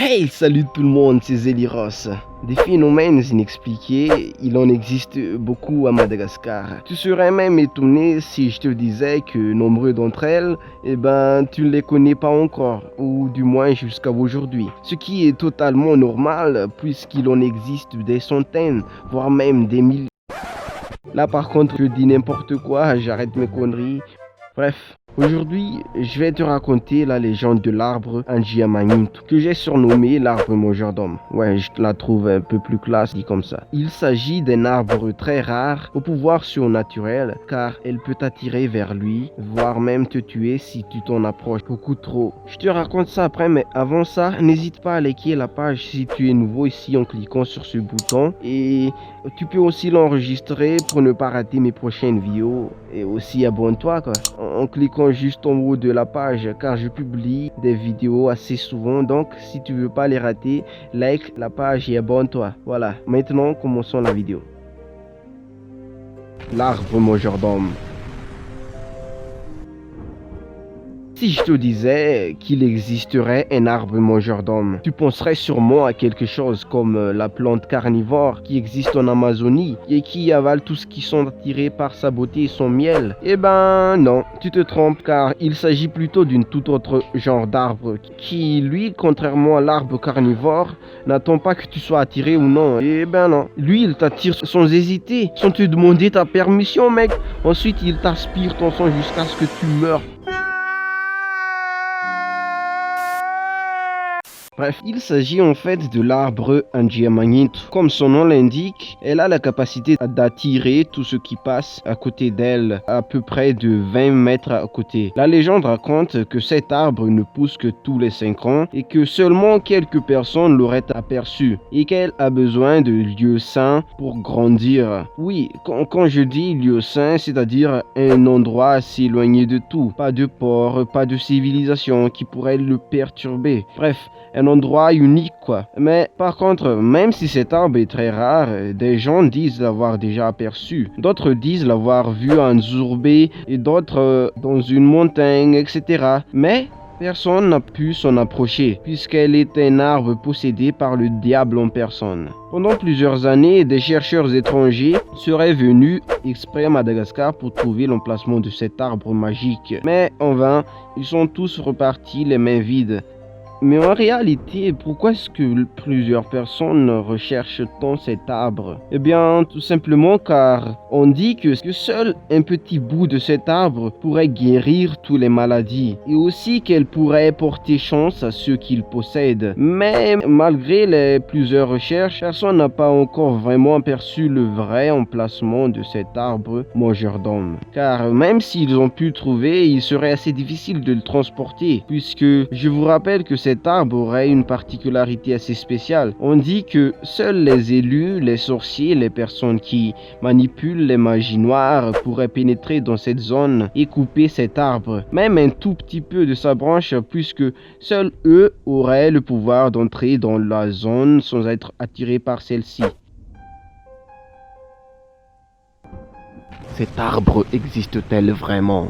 Hey, salut tout le monde, c'est Zeliros. Des phénomènes inexpliqués, il en existe beaucoup à Madagascar. Tu serais même étonné si je te disais que nombreux d'entre elles, tu ne les connais pas encore, ou du moins jusqu'à aujourd'hui. Ce qui est totalement normal, puisqu'il en existe des centaines, voire même des milliers. Là par contre, je dis n'importe quoi, j'arrête mes conneries. Bref, aujourd'hui, je vais te raconter la légende de l'arbre Angiamagnintu, que j'ai surnommé l'arbre mangeur-d'homme. Ouais, je la trouve un peu plus classe dit comme ça. Il s'agit d'un arbre très rare, au pouvoir surnaturel, car elle peut t'attirer vers lui, voire même te tuer si tu t'en approches beaucoup trop. Je te raconte ça après, mais avant ça, n'hésite pas à liker la page si tu es nouveau ici en cliquant sur ce bouton. Et tu peux aussi l'enregistrer pour ne pas rater mes prochaines vidéos. Et aussi abonne-toi quoi, en cliquant juste en haut de la page, car je publie des vidéos assez souvent. Donc si tu veux pas les rater, like la page et abonne-toi. Voilà, maintenant commençons la vidéo. L'arbre mangeur-d'homme. Si je te disais qu'il existerait un arbre mangeur d'hommes, tu penserais sûrement à quelque chose comme la plante carnivore qui existe en Amazonie et qui avale tous qui sont attirés par sa beauté et son miel. Eh ben non, tu te trompes, car il s'agit plutôt d'une tout autre genre d'arbre qui, lui, contrairement à l'arbre carnivore, n'attend pas que tu sois attiré ou non. Eh ben non, lui il t'attire sans hésiter, sans te demander ta permission mec. Ensuite il t'aspire ton sang jusqu'à ce que tu meurs. Bref, il s'agit en fait de l'arbre Angiamagnintu. Comme son nom l'indique, elle a la capacité d'attirer tout ce qui passe à côté d'elle, à peu près de 20 mètres à côté. La légende raconte que cet arbre ne pousse que tous les 5 ans et que seulement quelques personnes l'auraient aperçu et qu'elle a besoin de lieux sains pour grandir. Oui, quand je dis lieu sain, c'est-à-dire un endroit assez éloigné de tout. Pas de port, pas de civilisation qui pourrait le perturber. Bref, un endroit unique quoi. Mais par contre, même si cet arbre est très rare, des gens disent l'avoir déjà aperçu. D'autres disent l'avoir vu en Nzourbé et d'autres dans une montagne, etc. Mais personne n'a pu s'en approcher, puisqu'elle est un arbre possédé par le diable en personne. Pendant plusieurs années, des chercheurs étrangers seraient venus exprès à Madagascar pour trouver l'emplacement de cet arbre magique. Mais en vain, ils sont tous repartis les mains vides. Mais en réalité, pourquoi est-ce que plusieurs personnes recherchent tant cet arbre? Eh bien, tout simplement car on dit que seul un petit bout de cet arbre pourrait guérir toutes les maladies et aussi qu'elle pourrait porter chance à ceux qui le possèdent. Mais malgré les plusieurs recherches, personne n'a pas encore vraiment aperçu le vrai emplacement de cet arbre mangeur d'hommes. Car même s'ils ont pu le trouver, il serait assez difficile de le transporter, puisque je vous rappelle que cet arbre aurait une particularité assez spéciale. On dit que seuls les élus, les sorciers, les personnes qui manipulent les magies noires pourraient pénétrer dans cette zone et couper cet arbre, même un tout petit peu de sa branche, puisque seuls eux auraient le pouvoir d'entrer dans la zone sans être attirés par celle-ci. Cet arbre existe-t-elle vraiment ?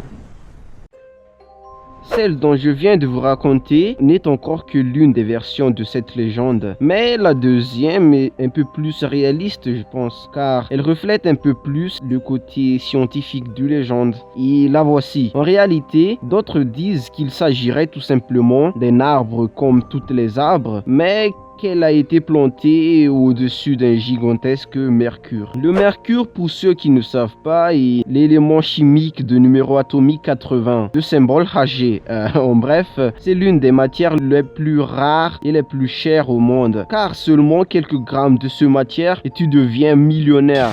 Celle dont je viens de vous raconter n'est encore que l'une des versions de cette légende. Mais la deuxième est un peu plus réaliste, je pense, car elle reflète un peu plus le côté scientifique de légende. Et la voici. En réalité, d'autres disent qu'il s'agirait tout simplement d'un arbre comme tous les arbres, mais qu'elle a été plantée au-dessus d'un gigantesque mercure. Le mercure, pour ceux qui ne savent pas, est l'élément chimique de numéro atomique 80, de symbole Hg. En bref, c'est l'une des matières les plus rares et les plus chères au monde, car seulement quelques grammes de ce matière et tu deviens millionnaire.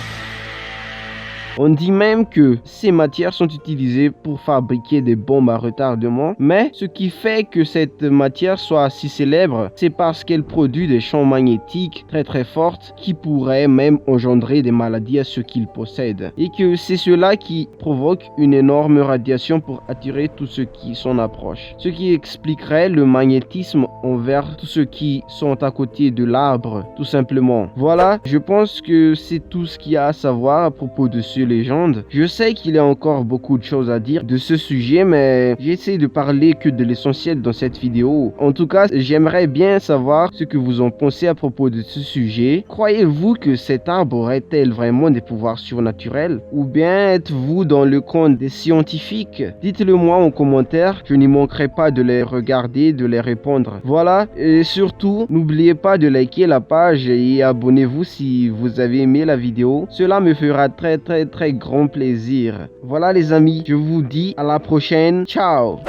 On dit même que ces matières sont utilisées pour fabriquer des bombes à retardement, mais ce qui fait que cette matière soit si célèbre, c'est parce qu'elle produit des champs magnétiques très fortes qui pourraient même engendrer des maladies à ceux qui le possèdent. Et que c'est cela qui provoque une énorme radiation pour attirer tous ceux qui s'en approchent. Ce qui expliquerait le magnétisme envers tous ceux qui sont à côté de l'arbre, tout simplement. Voilà, je pense que c'est tout ce qu'il y a à savoir à propos de ce légende. Je sais qu'il y a encore beaucoup de choses à dire de ce sujet, mais j'essaie de parler que de l'essentiel dans cette vidéo. En tout cas, j'aimerais bien savoir ce que vous en pensez à propos de ce sujet. Croyez-vous que cet arbre aurait-elle vraiment des pouvoirs surnaturels? Ou bien êtes-vous dans le camp des scientifiques? Dites-le moi en commentaire, je n'y manquerai pas de les regarder, de les répondre. Voilà, et surtout, n'oubliez pas de liker la page et abonnez-vous si vous avez aimé la vidéo. Cela me fera très grand plaisir. Voilà les amis, je vous dis à la prochaine. Ciao!